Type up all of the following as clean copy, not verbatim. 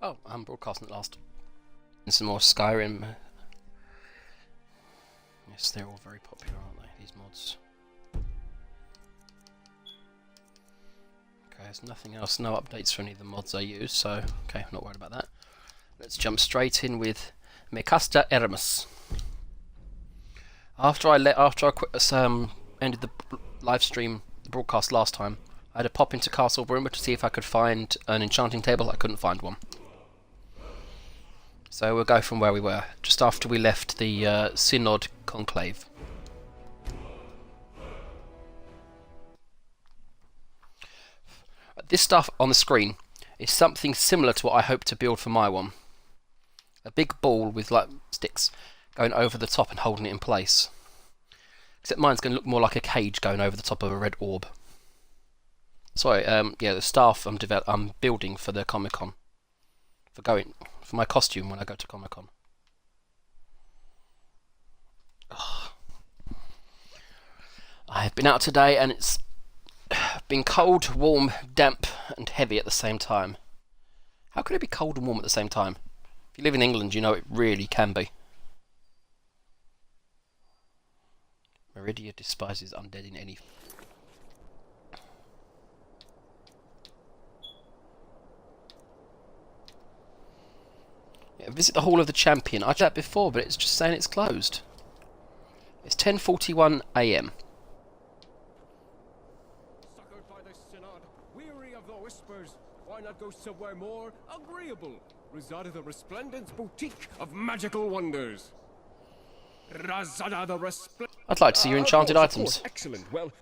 Oh, I'm broadcasting at last. And some more Skyrim. Yes, they're all very popular, aren't they, these mods? Okay, there's nothing else, no updates for any of the mods I use, so okay, I'm not worried about that. Let's jump straight in with Mecasta Ermus. After I ended the live stream, the broadcast last time, I had to pop into Castle Bruma to see if I could find an enchanting table. I couldn't find one. So we'll go from where we were, just after we left the Synod Conclave. This stuff on the screen is something similar to what I hope to build for my one. A big ball with like sticks going over the top and holding it in place. Except mine's going to look more like a cage going over the top of a red orb. Sorry, yeah, the staff I'm building for the Comic-Con. For my costume when I go to Comic-Con. I have been out today and it's been cold, warm, damp and heavy at the same time. How can it be cold and warm at the same time? If you live in England, you know it really can be. Meridia despises undead in any... Yeah, visit the Hall of the Champion. I tried that before, but it's just saying it's closed. It's 10:41 AM. Suckered by the Synod, weary of the whispers, why not go somewhere more agreeable? Reside at the Resplendence Boutique of Magical Wonders. Razada the I'd like to see your enchanted items. Excellent. Well,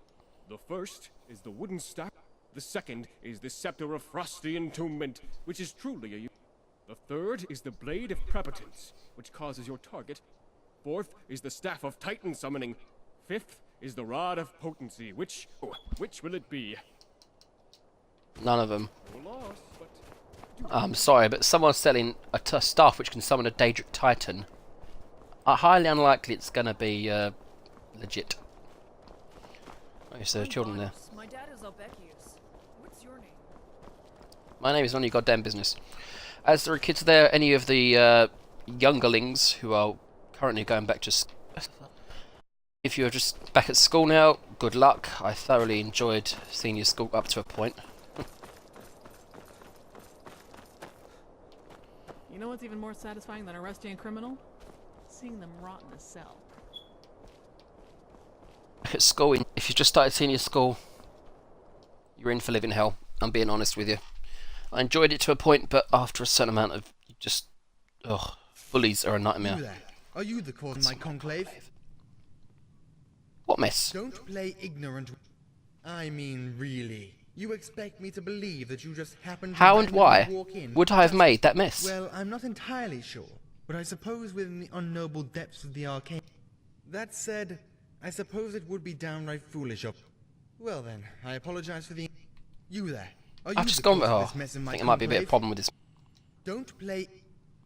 the first is the wooden staff. The second is the Scepter of Frosty Entombment, which is truly a... The third is the Blade of Prepotence, which causes your target. Fourth is the Staff of Titan Summoning. Fifth is the Rod of Potency, which will it be? None of them. Loss, but... I'm sorry, but someone's selling a staff which can summon a Daedric Titan. Highly unlikely it's going to be legit. Oh, so there's children there. My dad is Albekius. What's your name? My name is none of your goddamn business. As there are kids there, any of the youngerlings who are currently going back to school. If you're just back at school now, good luck. I thoroughly enjoyed senior school up to a point. You know what's even more satisfying than arresting a criminal? Seeing them rot in a cell. Back at school, if you just started senior school, you're in for living hell. I'm being honest with you. I enjoyed it to a point, but after a certain amount of just... Ugh. Bullies are a nightmare. Are you the cause of my conclave? What mess? Don't play ignorant. I mean, really. You expect me to believe that you just happened to How and why walk in? would I have made that mess? Well, I'm not entirely sure, but I suppose within the unnoble depths of the arcane. That said, I suppose it would be downright foolish of... Well then, I apologize for the... You there. Are you I've just the gone... cause of Oh, this mess in I my think there might be a bit of conclave? problem with this. Don't play...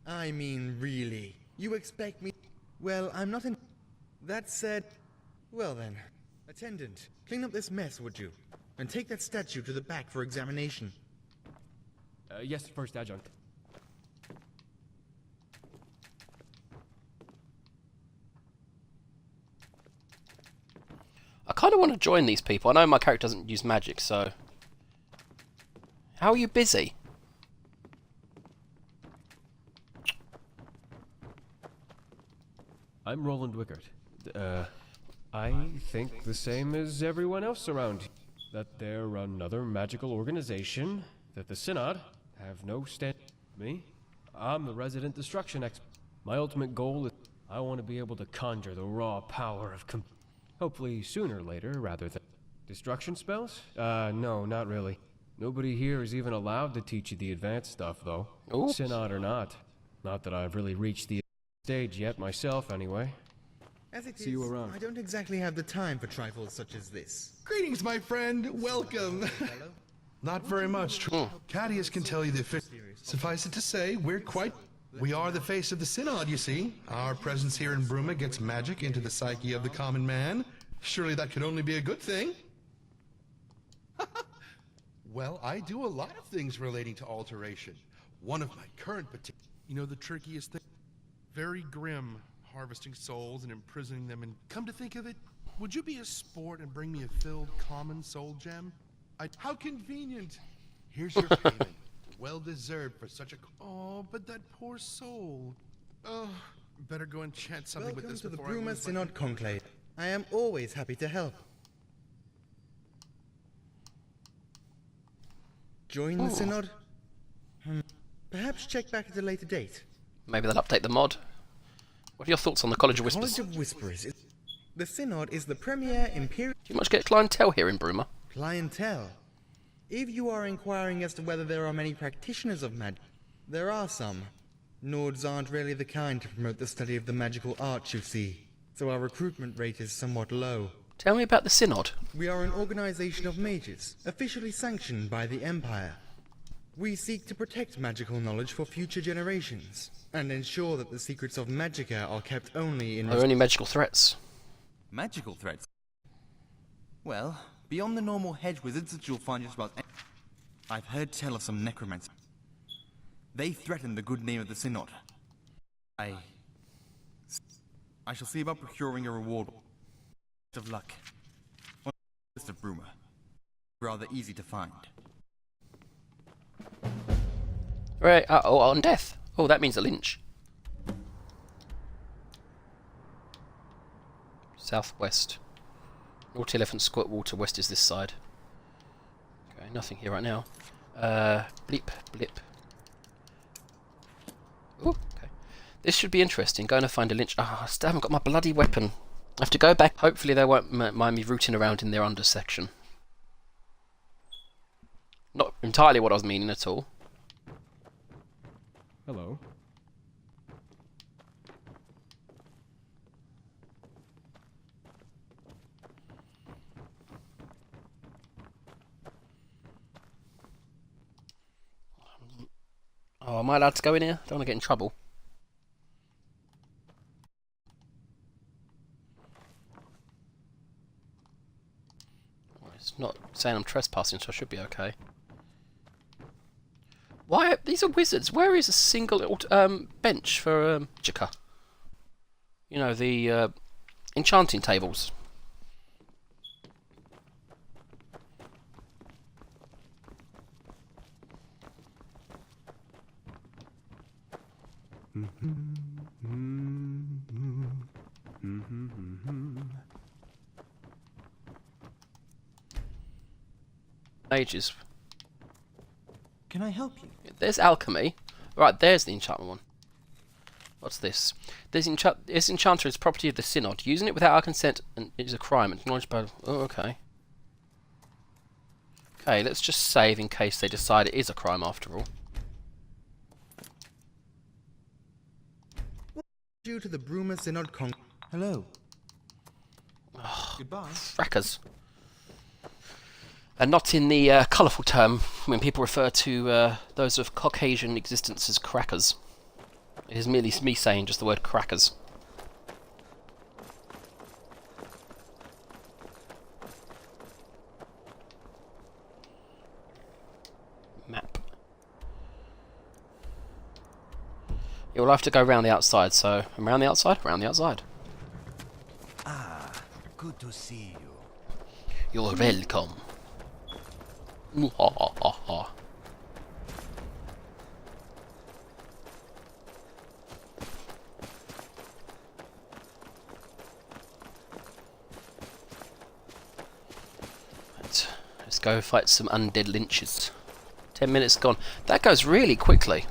I mean, really. You expect me... Well, I'm not in... That said... Well then. Attendant, clean up this mess, would you? And take that statue to the back for examination. Yes, First Adjunct. I kind of want to join these people. I know my character doesn't use magic, so... How are you busy? I'm Roland Wickert. I think the same as everyone else around here. That they're another magical organization, that the Synod have no stand... Me? I'm the resident destruction expert. My ultimate goal is I want to be able to conjure the raw power of hopefully sooner or later, rather than... Destruction spells? No, not really. Nobody here is even allowed to teach you the advanced stuff, though. Ooh. Synod or not. Not that I've really reached the stage yet myself, anyway. As it See you around. I don't exactly have the time for trifles such as this. Greetings, my friend. Welcome. Not very much. Cadius can tell you the official. Suffice it to say, we are the face of the Synod, you see. Our presence here in Bruma gets magic into the psyche of the common man. Surely that could only be a good thing. Well, I do a lot of things relating to alteration. One of my current you know the trickiest thing? Very grim, harvesting souls and imprisoning them, and come to think of it, would you be a sport and bring me a filled common soul gem? How convenient! Here's your payment. Well deserved for such a... Oh, but that poor soul. Oh, better go and chant something with Welcome this to the before I Bruma lose my... Synod Conclave. I am always happy to help. Join the Synod? Perhaps check back at a later date. Maybe they'll update the mod. What are your thoughts on the College of Whispers? College of Whisperers. The Synod is the premier imperial Do you much get clientele here in Bruma? clientele. If you are inquiring as to whether there are many practitioners of magic, there are some. Nords aren't really the kind to promote the study of the magical arts, you see, so our recruitment rate is somewhat low. Tell me about the Synod. We are an organization of mages, officially sanctioned by the Empire. We seek to protect magical knowledge for future generations, and ensure that the secrets of Magicka are kept only in... Are there any magical threats? Magical threats? Well, beyond the normal hedge wizards that you'll find just about... I've heard tell of some necromancers. They threaten the good name of the Synod. I shall see about procuring a reward. Best of luck. On the list of Bruma. Rather easy to find. Right, oh, on death. Oh, that means a lynch. Southwest. Naughty Elephant, Squirt Water, west is this side. Okay, nothing here right now. Bleep, blip. Ooh, okay. This should be interesting. Going to find a lynch. Ah, I still haven't got my bloody weapon. I have to go back. Hopefully they won't mind me rooting around in their undersection. Not entirely what I was meaning at all. Hello. Oh, am I allowed to go in here? Don't want to get in trouble. Well, it's not saying I'm trespassing, so I should be okay. Why? These are wizards. Where is a single bench for Magicka? You know, the enchanting tables. Ages. Can I help you? There's alchemy. Right, there's the enchantment one. What's this? This enchanter is property of the Synod. Using it without our consent is a crime. Acknowledged by... Oh, okay. Okay, let's just save in case they decide it is a crime after all. Due to the Bruma Synod Hello. Goodbye. Frackers. And not in the colourful term when people refer to those of Caucasian existence as crackers. It is merely me saying just the word crackers. Map. You'll have to go around the outside, so around the outside, around the outside. Ah, good to see you. You're welcome. Mwahaha. Right, let's go fight some undead lynches. 10 minutes gone. That goes really quickly.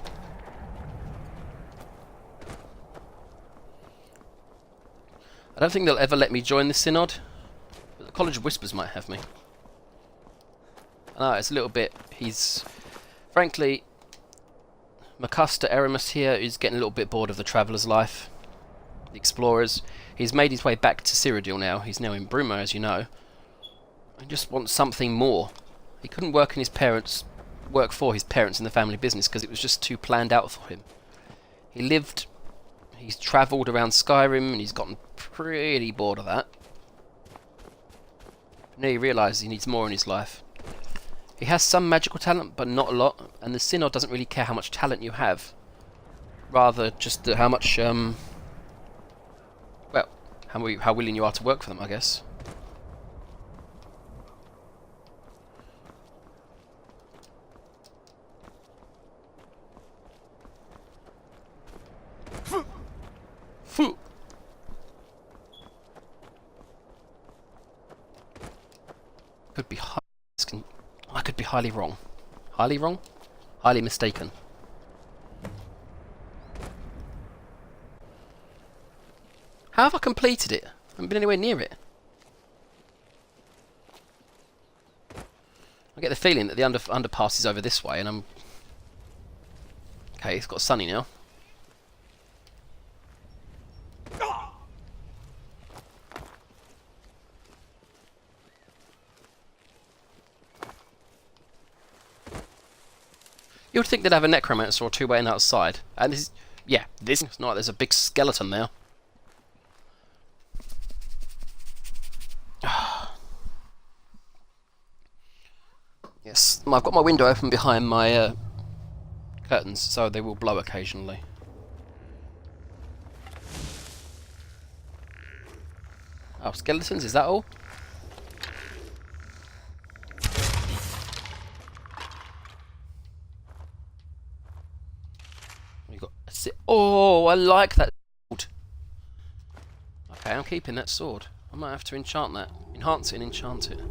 I don't think they'll ever let me join the Synod, but the College of Whispers might have me. I know, it's a little bit... Frankly, Macusta Eramus here is getting a little bit bored of the traveller's life. The explorers. He's made his way back to Cyrodiil now. He's now in Bruma, as you know. He just wants something more. He couldn't work for his parents in the family business because it was just too planned out for him. He's travelled around Skyrim and he's gotten pretty bored of that. Now he realises he needs more in his life. He has some magical talent, but not a lot, and the Synod doesn't really care how much talent you have. Rather, just how much, well, how willing you are to work for them, I guess. Could be I could be highly wrong. Highly wrong? Highly mistaken. How have I completed it? I haven't been anywhere near it. I get the feeling that the underpass is over this way, and I'm... Okay, it's got sunny now. You would think they'd have a necromancer or two waiting outside. And this is... Yeah, this is not... There's a big skeleton there. Yes, I've got my window open behind my curtains, so they will blow occasionally. Oh, skeletons, is that all? We got a oh, I like that sword. Okay, I'm keeping that sword. I might have to enchant that. Enhance it and enchant it.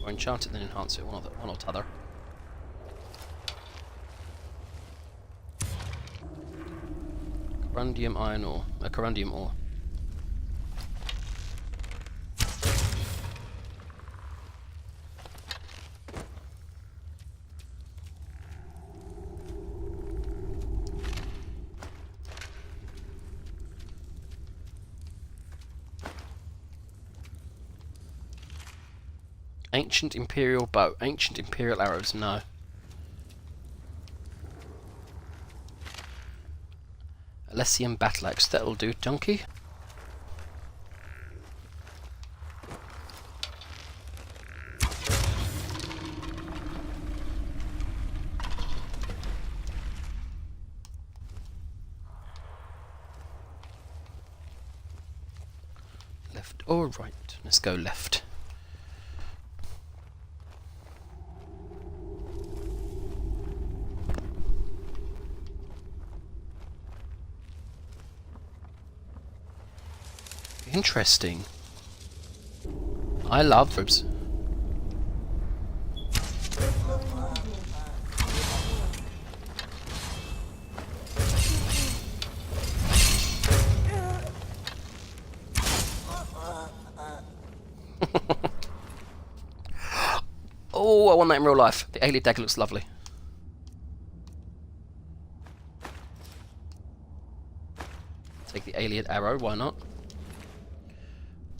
Or enchant it then enhance it, one or t'other. Corundium iron ore. Corundium ore. Ancient Imperial bow. Ancient Imperial arrows. No. Alessian battle axe. That'll do, junkie. Left or right? Let's go left. Interesting. I love verbs. Oh, I want that in real life. The alien dagger looks lovely. Take the alien arrow, why not?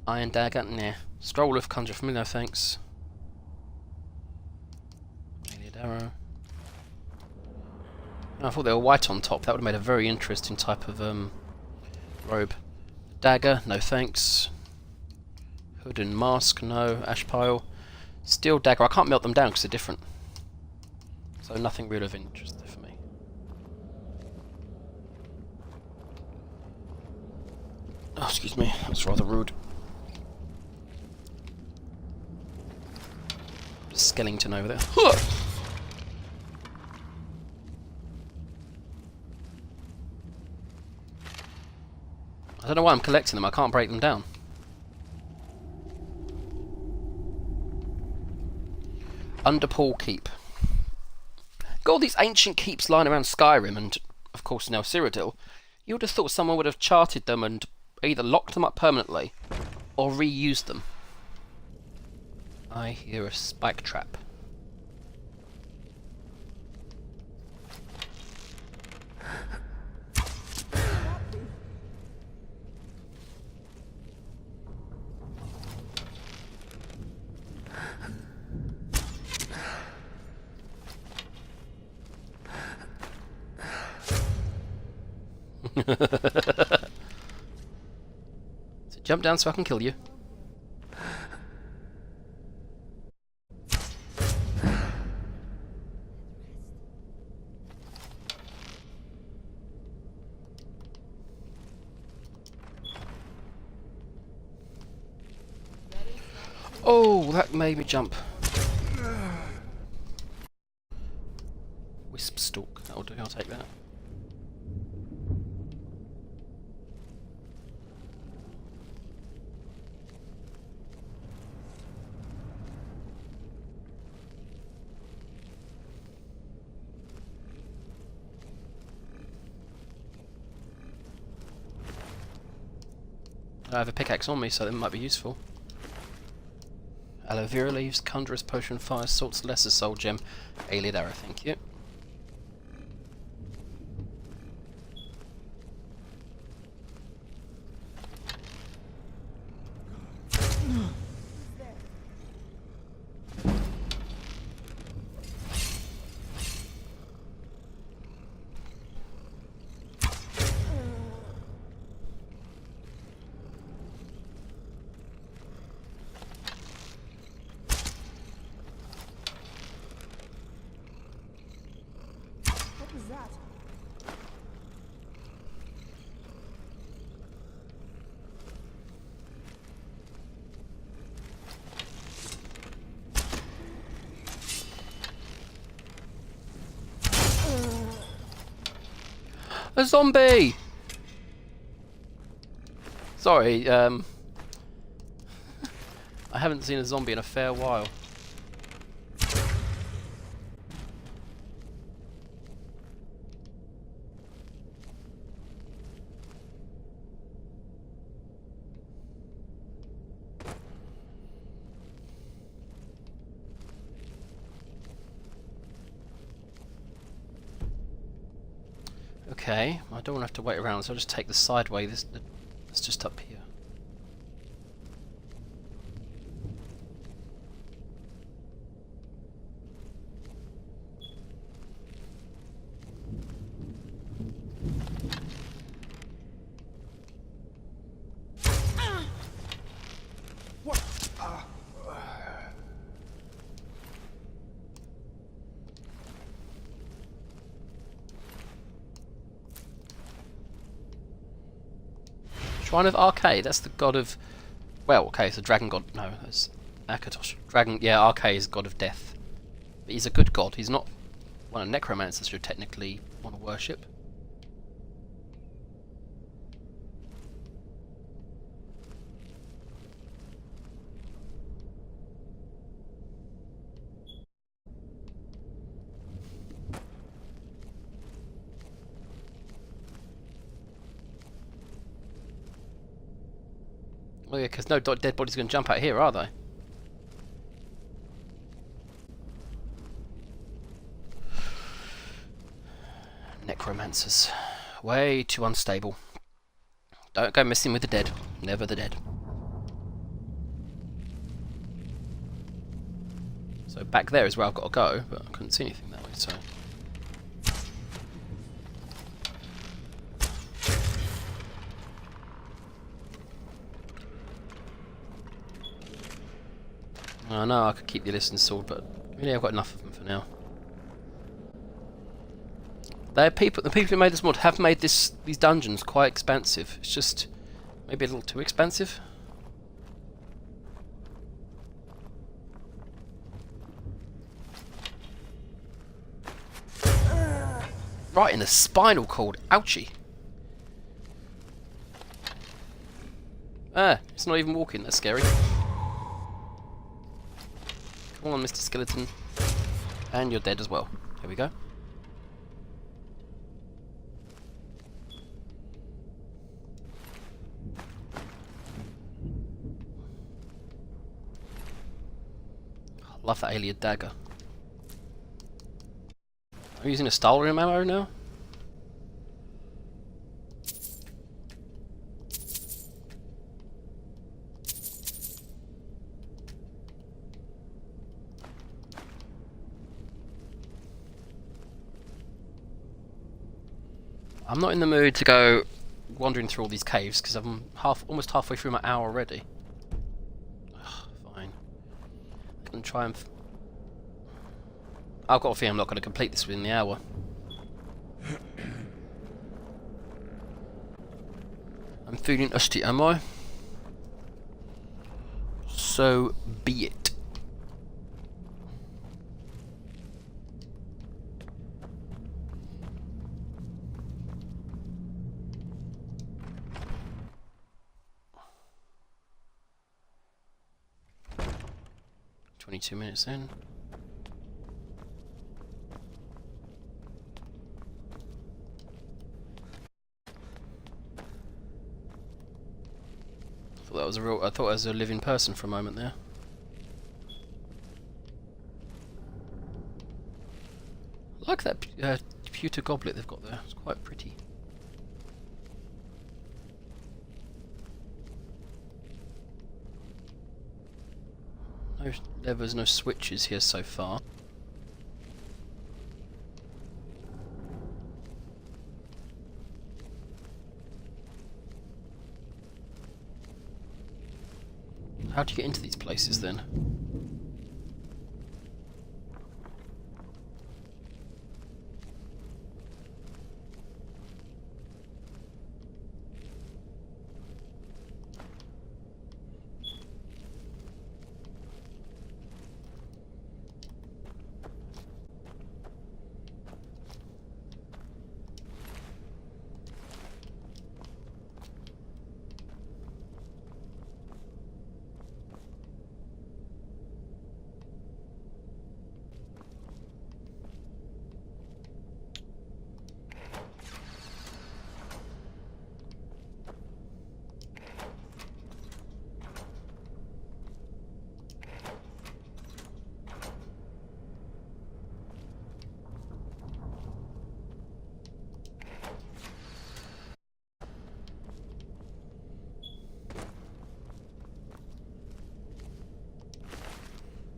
Iron dagger, nah. Scroll of conjure familiar, thanks. Alien arrow. Oh, I thought they were white on top. That would have made a very interesting type of robe. Dagger, no thanks. Hood and mask, no. Ash pile. Steel dagger. I can't melt them down because they're different. So nothing real of interest there for me. Oh, excuse me. That's rather rude. Skellington over there. Huh! I don't know why I'm collecting them. I can't break them down. Underpool Keep. Got all these ancient keeps lying around Skyrim and, of course, now Cyrodiil. You would have thought someone would have charted them and either locked them up permanently or reused them. I hear a spike trap. So jump down so I can kill you. Oh, that made me jump. Wisp stalk. That'll do. I'll take that. I have a pickaxe on me, so that might be useful. Aloe vera leaves, conjurer's potion, fire salts, lesser soul gem, alien arrow. Thank you. What was that? A zombie! Sorry, I haven't seen a zombie in a fair while. Okay, I don't want to have to wait around, so I'll just take the side way. It's just up here. Shrine of Arcade, that's the god of... Well, okay, it's a dragon god. No, that's Akatosh. Dragon, yeah, Arcade is god of death. But he's a good god. He's not one of necromancers you technically want to worship. Oh yeah, because no dead body's going to jump out here, are they? Necromancers. Way too unstable. Don't go messing with the dead. Never the dead. So back there is where I've got to go, but I couldn't see anything that way, so... I know I could keep the Illusion sword, but really I've got enough of them for now. The people who made this mod have made these dungeons quite expansive. It's just maybe a little too expansive. Right in the spinal cord. Ouchie. Ah, it's not even walking. That's scary. Come on, Mr. Skeleton. And you're dead as well. Here we go. Love that alien dagger. I'm using a stolen ammo now? I'm not in the mood to go wandering through all these caves because I'm almost halfway through my hour already. Ugh, fine. I'm gonna try and... I've got a feeling I'm not going to complete this within the hour. I'm feeling thirsty, am I? So be it. "22 minutes in." I thought that was a living person for a moment there. I like that pewter goblet they've got there. It's quite pretty. No levers, no switches here so far. How do you get into these places then?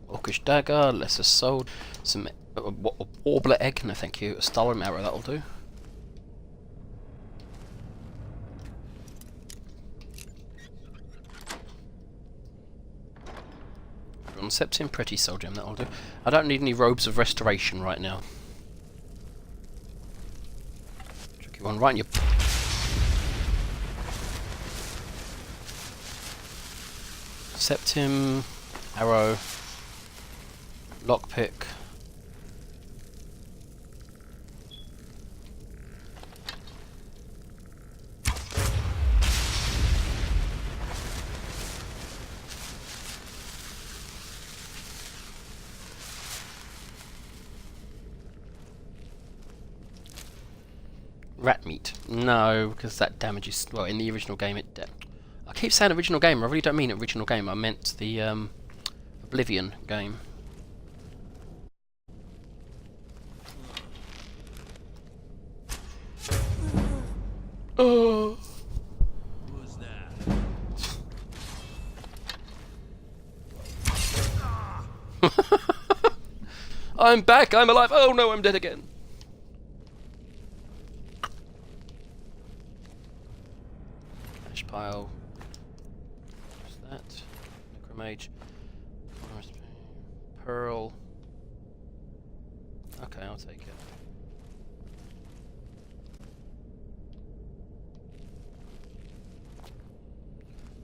Orcish dagger, lesser sword, some warbler egg, no thank you, a skyrim arrow, that'll do. Septim, pretty soul gem, that'll do. I don't need any robes of restoration right now. Tricky one, right in your... Septim, arrow, lockpick. Rat meat. No, because that damages... Well, in the original game it... I keep saying original game, I really don't mean original game, I meant the Oblivion game. Oh. Who's that? I'm back, I'm alive, oh no, I'm dead again. Ash pile. What's that? Necromage. Pearl. Okay, I'll take it.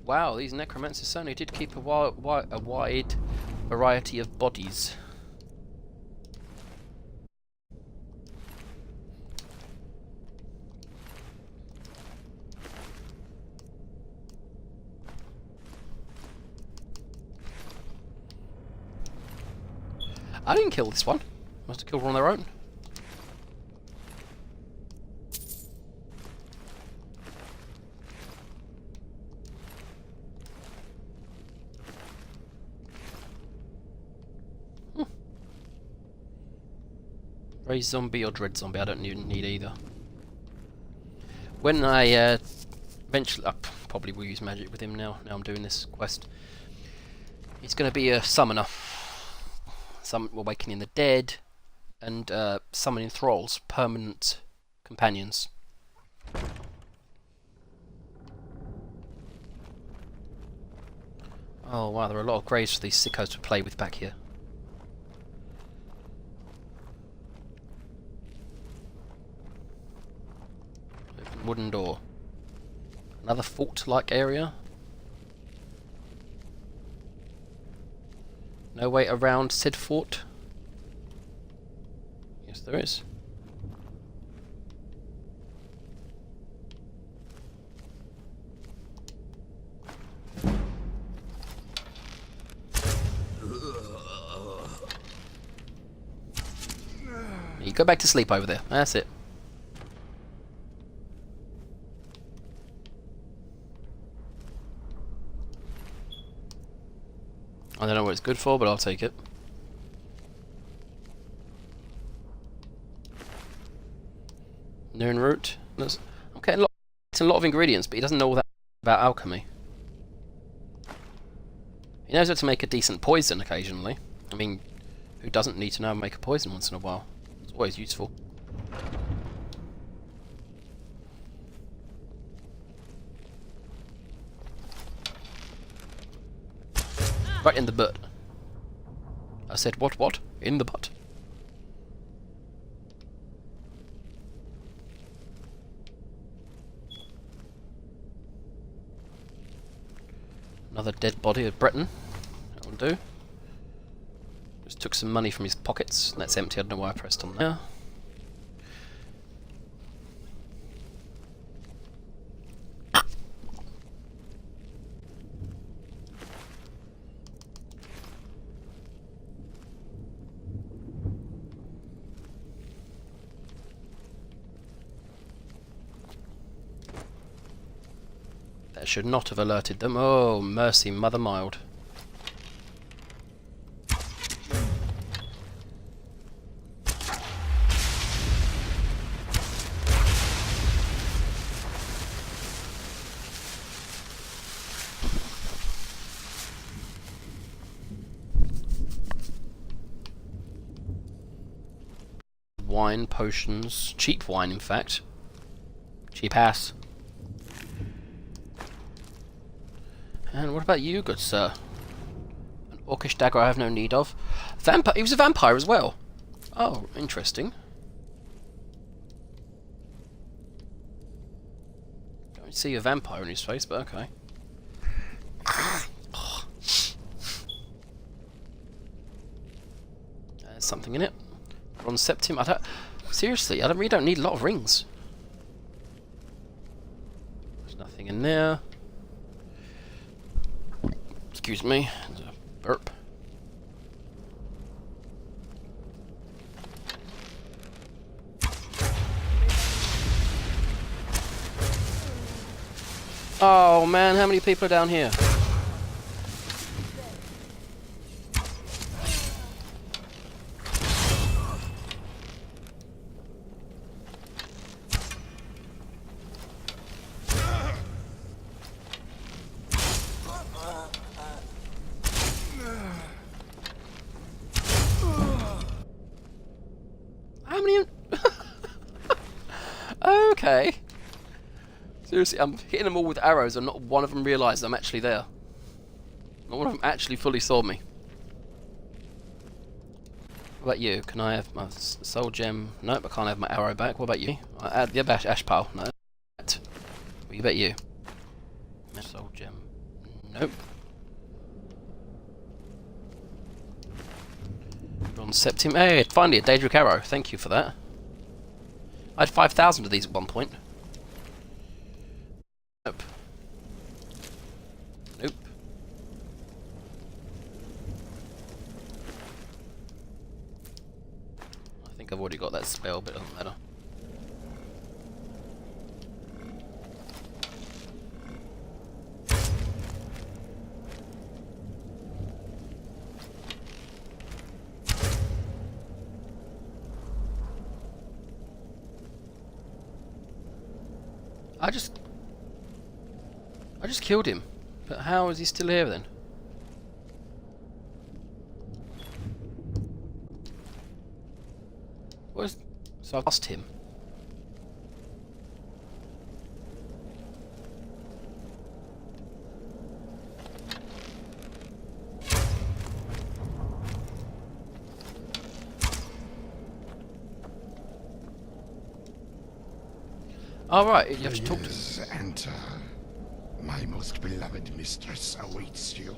Wow, these necromancers certainly did keep a wide variety of bodies. I didn't kill this one. Must have killed one on their own. Raise zombie or dread zombie, I don't even need either. When I eventually, I probably will use magic with him now I'm doing this quest. He's going to be a summoner. Some awakening the dead, and summoning thralls, permanent companions. Oh wow, there are a lot of graves for these sickos to play with back here. Open wooden door. Another fort-like area. No way around said fort? Yes, there is. You go back to sleep over there. That's it. I don't know what it's good for, but I'll take it. Nern root. That's, okay, it's a lot of ingredients, but he doesn't know all that about alchemy. He knows how to make a decent poison occasionally. I mean, who doesn't need to know how to make a poison once in a while? It's always useful. Right in the butt. I said what? In the butt. Another dead body of Breton. That will do. Just took some money from his pockets. And that's empty. I don't know why I pressed on there. That should not have alerted them. Oh, mercy, mother mild. Wine, potions, cheap wine in fact. Cheap ass. And what about you, good sir? An orcish dagger I have no need of. Vampire. He was a vampire as well. Oh, interesting. Don't see a vampire in his face, but okay. There's something in it. Bronze septim. Seriously, I really don't need a lot of rings. There's nothing in there. Excuse me, there's a burp. Oh man, how many people are down here? How many? Okay. Seriously, I'm hitting them all with arrows and not one of them realised I'm actually there. Not one of them actually fully saw me. What about you? Can I have my soul gem? Nope, I can't have my arrow back. What about you? I add the ash pile. No. What about you? Soul gem. Nope. Bronze septim. Hey, finally a Daedric arrow. Thank you for that. I had 5,000 of these at one point. Nope. Nope. I think I've already got that spell, but it doesn't matter. I just killed him, but how is he still here then? So I've lost him. Alright, you have to talk to enter. My most beloved mistress awaits you.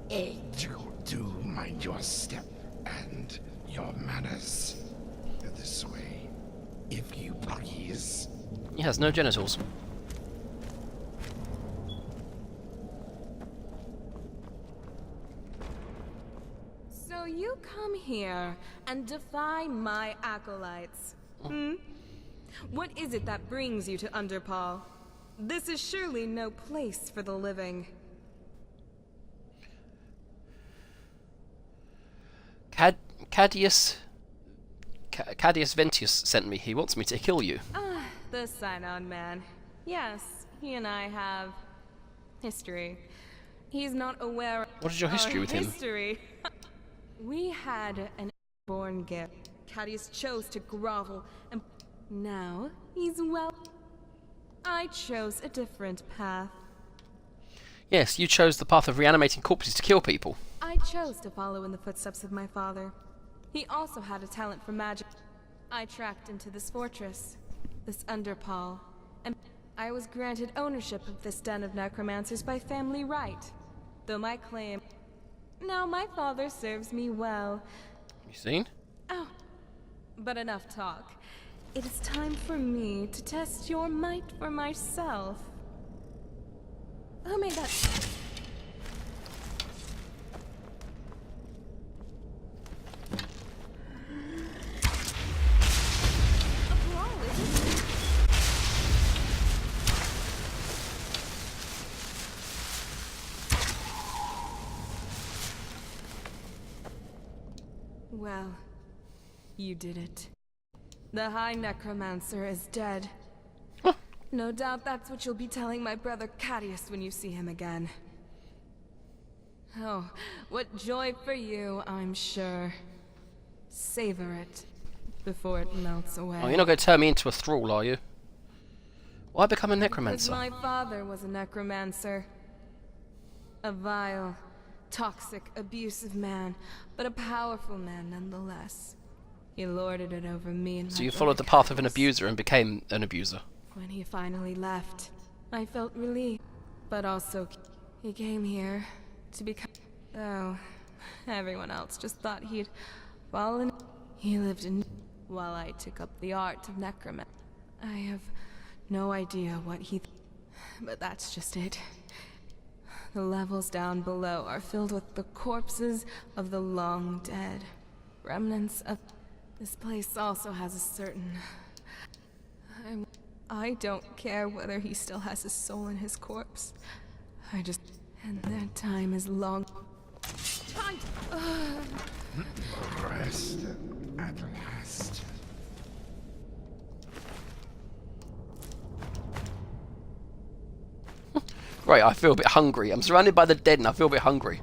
Do mind your step and your manners. This way, if you please. He has no genitals. So you come here and defy my acolytes. Hmm? What is it that brings you to Underpaw? This is surely no place for the living. Cadius Ventius sent me. He wants me to kill you. Ah, the Synod man. Yes, he and I have history. He's not aware What is your history with him? History. We had an born gift. Cadius chose to grovel, and now he's well. I chose a different path. Yes, you chose the path of reanimating corpses to kill people. I chose to follow in the footsteps of my father. He also had a talent for magic. I tracked into this fortress, this Underpaw, and I was granted ownership of this den of necromancers by family right. Though my claim... Now my father serves me well. You seen? Oh, but enough talk. It is time for me to test your might for myself. Who made that? A brawl, is it? Well, you did it. The High Necromancer is dead. No doubt that's what you'll be telling my brother Cadius when you see him again. Oh, what joy for you, I'm sure. Savor it before it melts away. Oh, you're not going to turn me into a thrall, are you? Why become a necromancer? Because my father was a necromancer. A vile, toxic, abusive man, but a powerful man nonetheless. He lorded it over me and So my you followed the brother path of an Cadius. abuser and became an abuser. When he finally left, I felt relief. But also, he came here to become... Oh, everyone else just thought he'd fallen... He lived in... While I took up the art of necromancy. I have no idea what he... But that's just it. The levels down below are filled with the corpses of the long dead. Remnants of... This place also has a certain... I don't care whether he still has his soul in his corpse. I just... And that time is long... Time! Rest at last. Right, I feel a bit hungry. I'm surrounded by the dead and I feel a bit hungry.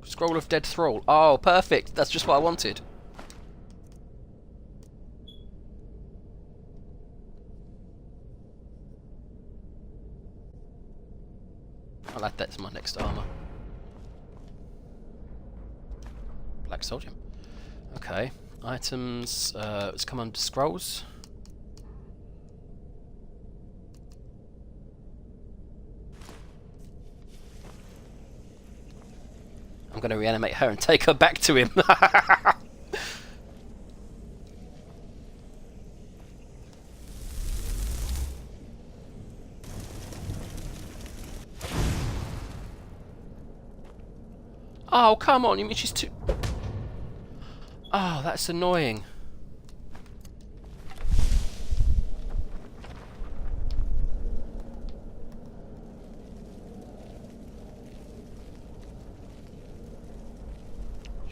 Scroll of Dead Thrall. Oh, perfect. That's just what I wanted. I'll add that to my next armor. Black Soldier. Okay. Items. Let's come under scrolls. I'm going to reanimate her and take her back to him. Oh, come on. You mean she's too... Oh, that's annoying.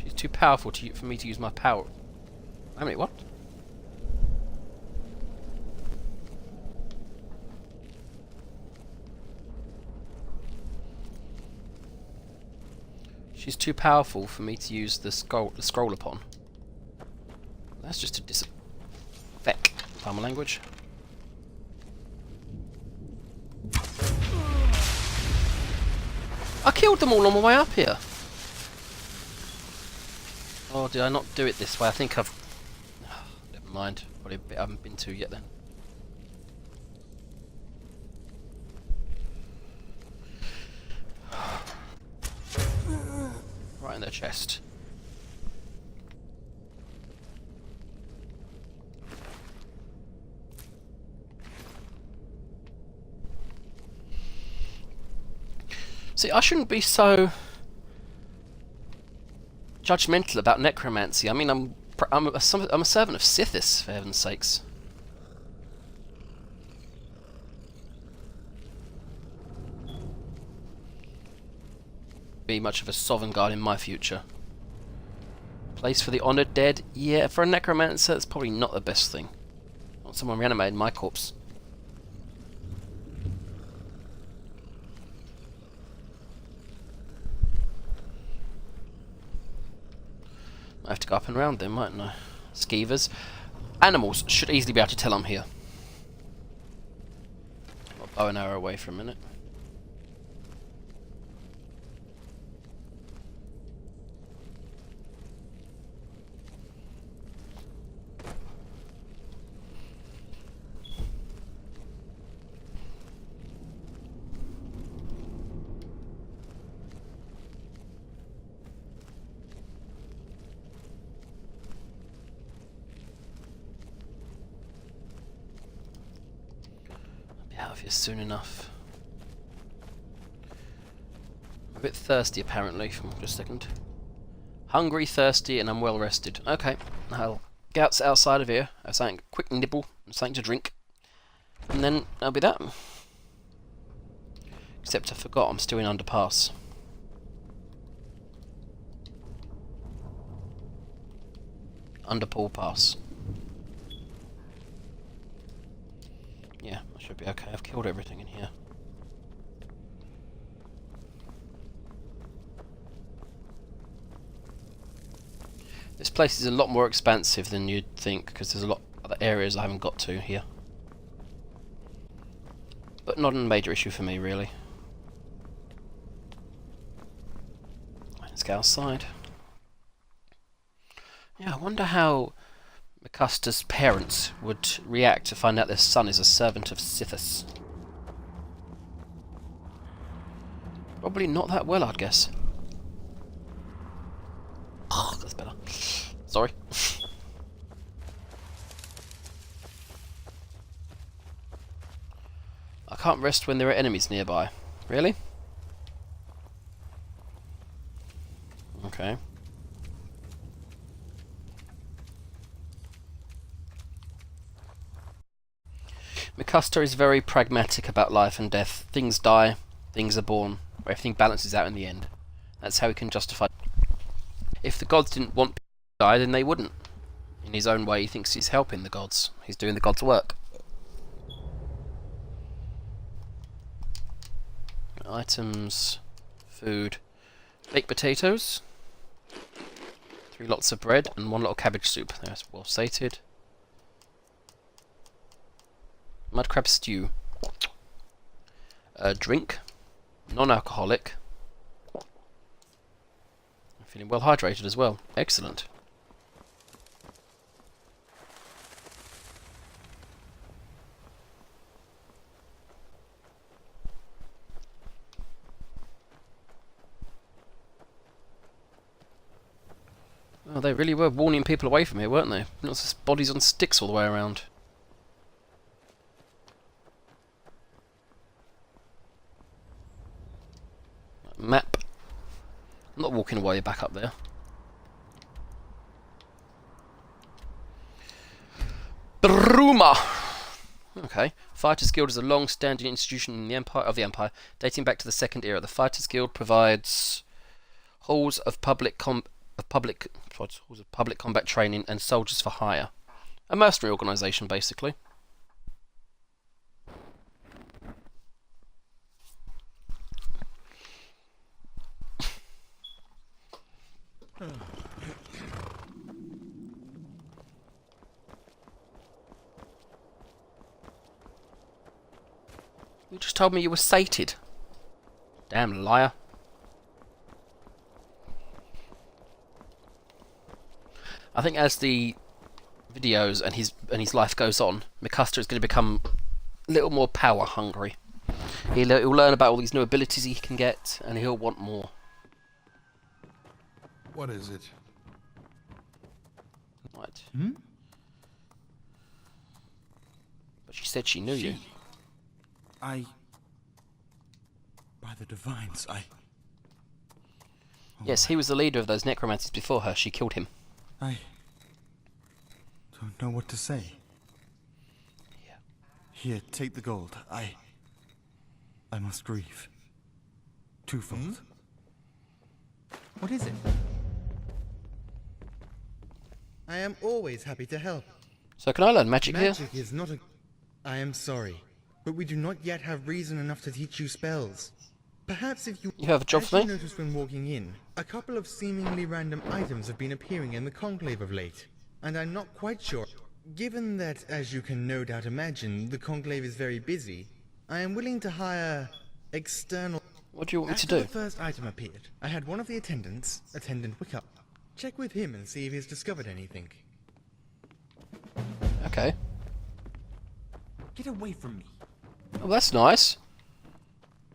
She's too powerful for me to use my power. I mean, what? She's too powerful for me to use the scroll upon. That's just a feck, farmer language. I killed them all on my way up here. Oh, did I not do it this way? I think I've... never mind. Probably a bit I haven't been to yet then. Right in their chest. See, I shouldn't be so judgmental about necromancy. I mean, I'm a servant of Sithis, for heaven's sakes. Be much of a sovereign guard in my future. Place for the honoured dead? Yeah, for a necromancer, it's probably not the best thing. I want someone reanimating my corpse. I have to go up and round them, mightn't I? Skeevers. Animals should easily be able to tell I'm here. I'll bow an arrow away for a minute. Out of here soon enough. I'm a bit thirsty apparently, for just a second. Hungry, thirsty, and I'm well rested. Okay, I'll get outside of here, have something quick nibble, and something to drink. And then that'll be that. Except I forgot I'm still in underpass. Underpool pass. Yeah, I should be okay. I've killed everything in here. This place is a lot more expansive than you'd think, because there's a lot of other areas I haven't got to here. But not a major issue for me, really. Let's go outside. Yeah, I wonder how Macusta's parents would react to find out their son is a servant of Sithis. Probably not that well, I'd guess. Oh, that's better. Sorry. I can't rest when there are enemies nearby. Really? Okay. Macusta is very pragmatic about life and death. Things die, things are born, but everything balances out in the end. That's how he can justify. If the gods didn't want people to die, then they wouldn't. In his own way, he thinks he's helping the gods. He's doing the gods' work. Items, food, baked potatoes, 3 lots of bread, and 1 lot of cabbage soup. That's well sated. Mud crab stew. Drink. Non-alcoholic. I'm feeling well hydrated as well. Excellent. Oh, they really were warning people away from here, weren't they? Not just bodies on sticks all the way around. Map. I'm not walking away back up there. Bruma! Okay. Fighters Guild is a long-standing institution in the Empire, dating back to the Second Era. The Fighters Guild provides halls of public combat training and soldiers for hire. A mercenary organisation, basically. You just told me you were sated. Damn liar. I think as the videos and his life goes on, McCuster is going to become a little more power hungry. He'll learn about all these new abilities he can get, and he'll want more. What is it? Right. Hmm? But she said she knew you. By the Divines, Yes, he was the leader of those necromancers before her. She killed him. I don't know what to say. Yeah. Here, take the gold. I must grieve. Twofold. What is it? I am always happy to help. So can I learn magic here? Magic is not a... I am sorry, but we do not yet have reason enough to teach you spells. Perhaps if you... You have a job As for you me? noticed when walking in, a couple of seemingly random items have been appearing in the conclave of late, and I'm not quite sure. Given that, as you can no doubt imagine, the conclave is very busy, I am willing to hire external... What do you want me to After do? the first item appeared, I had one of the attendants, Attendant Wickup, check with him and see if he's discovered anything. Okay. Get away from me. Well, that's nice.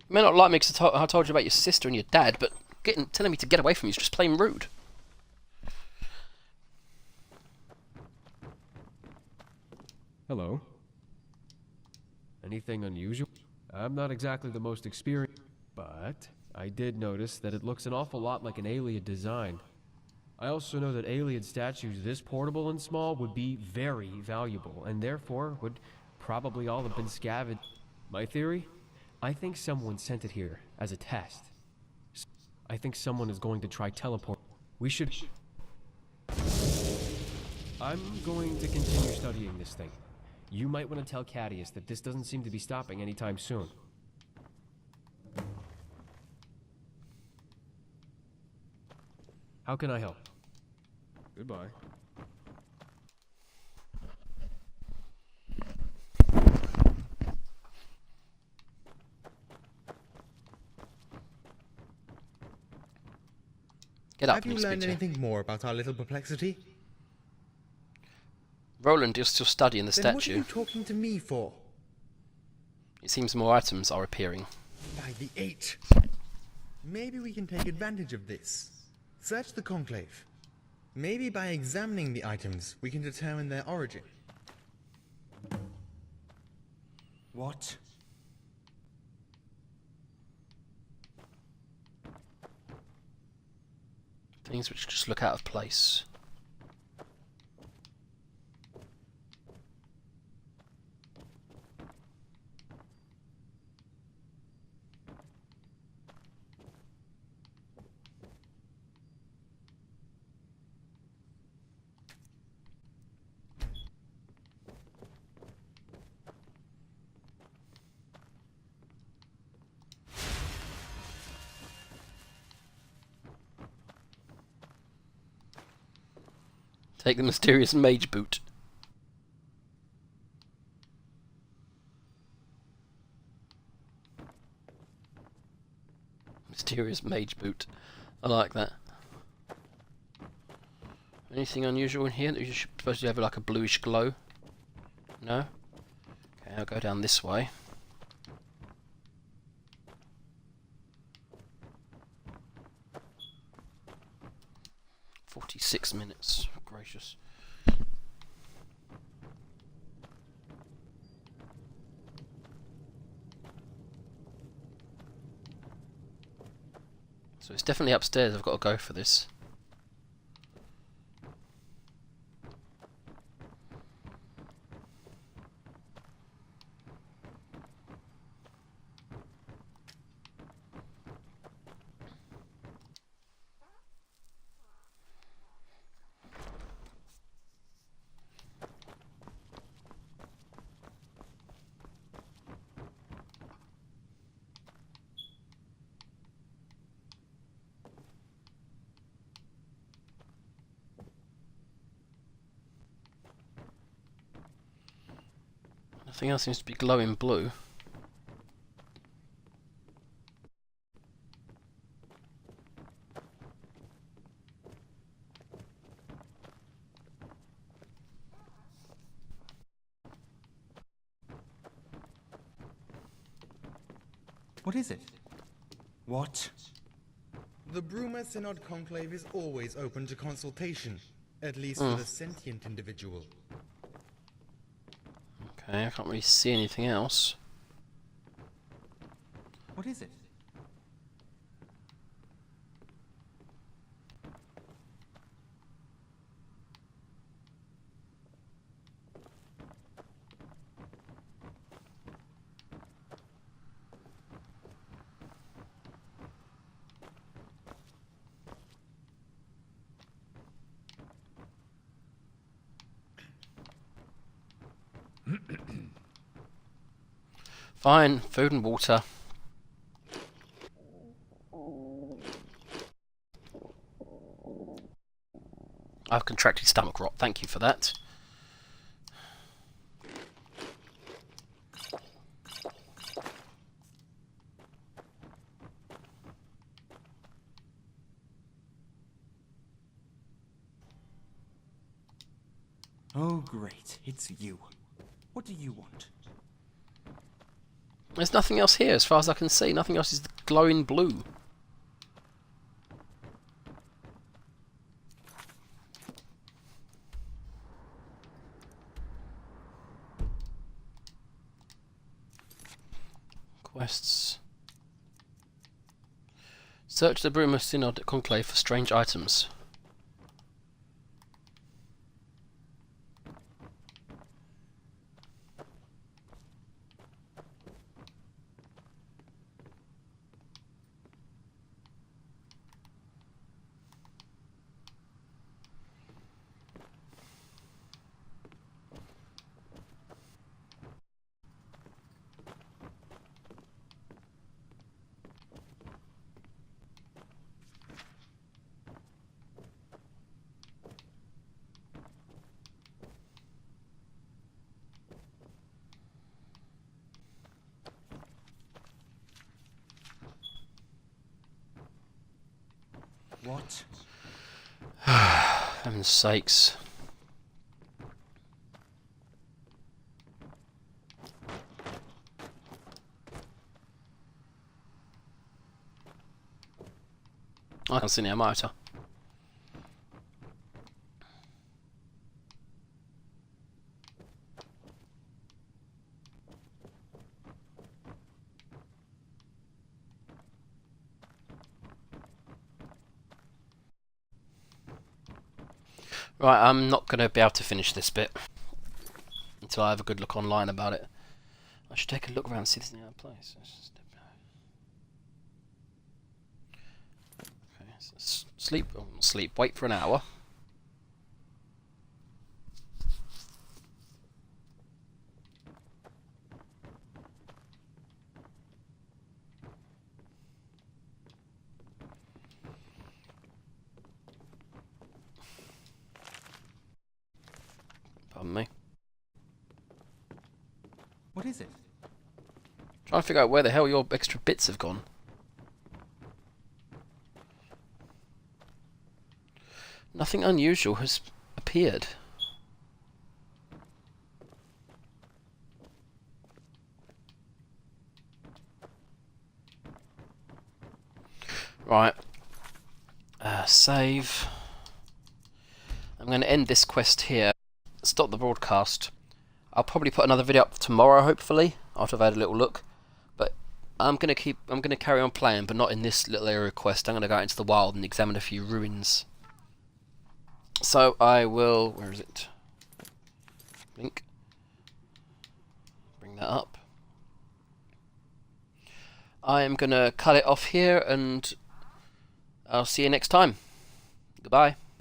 You may not like me because I told you about your sister and your dad, but telling me to get away from you is just plain rude. Hello. Anything unusual? I'm not exactly the most experienced, but I did notice that it looks an awful lot like an Ayleid design. I also know that Ayleid statues this portable and small would be very valuable, and therefore would probably all have been scavenged. My theory? I think someone sent it here as a test. I think someone is going to try teleport. We should... I'm going to continue studying this thing. You might want to tell Cadius that this doesn't seem to be stopping anytime soon. How can I help? Goodbye. Get up Have and you speak learned to her. anything more about our little perplexity? Roland is still studying the Then what are statue. you talking to me for? It seems more items are appearing. By the 8. Maybe we can take advantage of this. Search the conclave. Maybe by examining the items, we can determine their origin. What? Things which just look out of place. Take the mysterious mage boot. Mysterious mage boot. I like that. Anything unusual in here that you're supposed to have like a bluish glow? No? Okay, I'll go down this way. "46 minutes. Gracious. So it's definitely upstairs. I've got to go for this. Nothing else seems to be glowing blue. What is it? What? The Bruma Synod Conclave is always open to consultation, at least for the sentient individual. Okay, I can't really see anything else. What is it? Fine, food and water. I've contracted stomach rot, thank you for that. Oh, great. It's you. What do you want? There's nothing else here as far as I can see. Nothing else is glowing blue. Quests. Search the Bruma Synod Conclave for strange items. What? Heaven's sakes. I can see near motor. Right, I'm not going to be able to finish this bit until I have a good look online about it. I should take a look around and see if there's any other place. Okay, so sleep, sleep, wait for an hour. Pardon me. What is it? Trying to figure out where the hell your extra bits have gone. Nothing unusual has appeared. Right. Save. I'm going to end this quest here. Stop the broadcast. I'll probably put another video up tomorrow, hopefully, after I've had a little look. But I'm going to carry on playing, but not in this little area quest. I'm going to go out into the wild and examine a few ruins. So I will. Where is it? Link. Bring that up. I am going to cut it off here, and I'll see you next time. Goodbye.